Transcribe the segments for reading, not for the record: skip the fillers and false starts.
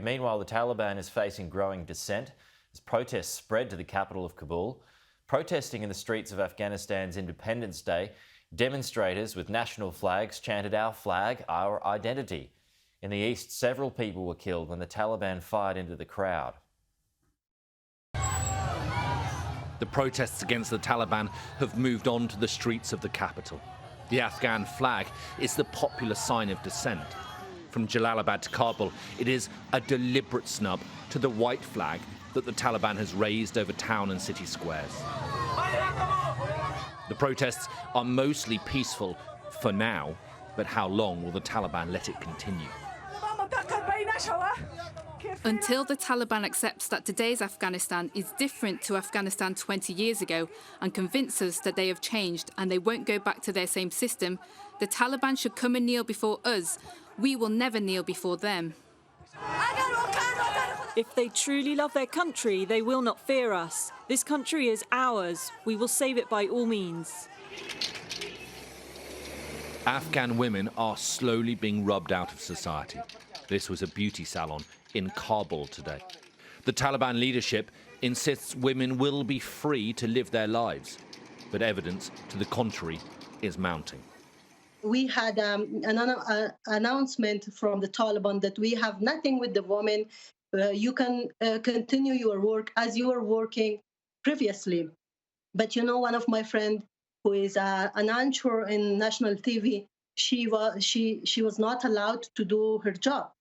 Meanwhile, the Taliban is facing growing dissent as protests spread to the capital of Kabul. Protesting in the streets of Afghanistan's Independence Day, demonstrators with national flags chanted, "Our flag, our identity." In the east, several people were killed when the Taliban fired into the crowd. The protests against the Taliban have moved on to the streets of the capital. The Afghan flag is the popular sign of dissent. From Jalalabad to Kabul, it is a deliberate snub to the white flag that the Taliban has raised over town and city squares. The protests are mostly peaceful for now, but how long will the Taliban let it continue? Until the Taliban accepts that today's Afghanistan is different to Afghanistan 20 years ago and convince us that they have changed and they won't go back to their same system, the Taliban should come and kneel before us. We will never kneel before them. If they truly love their country, they will not fear us. This country is ours. We will save it by all means. Afghan women are slowly being rubbed out of society. This was a beauty salon in Kabul today. The Taliban leadership insists women will be free to live their lives, but evidence to the contrary is mounting. We had an announcement from the Taliban that we have nothing with the women. You can continue your work as you were working previously. But you know, one of my friends who is an anchor in national TV, she was not allowed to do her job.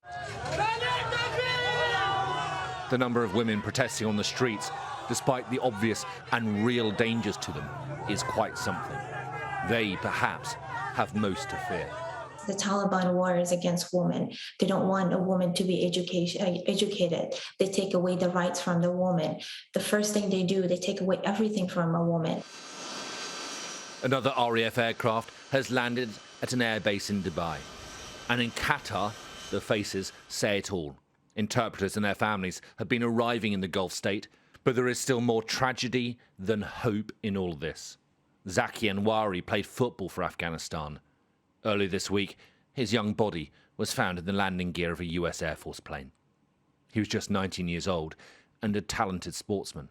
The number of women protesting on the streets, despite the obvious and real dangers to them, is quite something. They, perhaps, have most to fear. The Taliban wars against women. They don't want a woman to be educated. They take away the rights from the woman. The first thing they do, they take away everything from a woman. Another RAF aircraft has landed at an airbase in Dubai. And in Qatar, the faces say it all. Interpreters and their families have been arriving in the Gulf state, but there is still more tragedy than hope in all this. Zaki Anwari played football for Afghanistan. Earlier this week, his young body was found in the landing gear of a US Air Force plane. He was just 19 years old and a talented sportsman.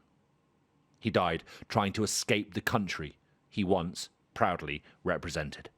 He died trying to escape the country he once proudly represented.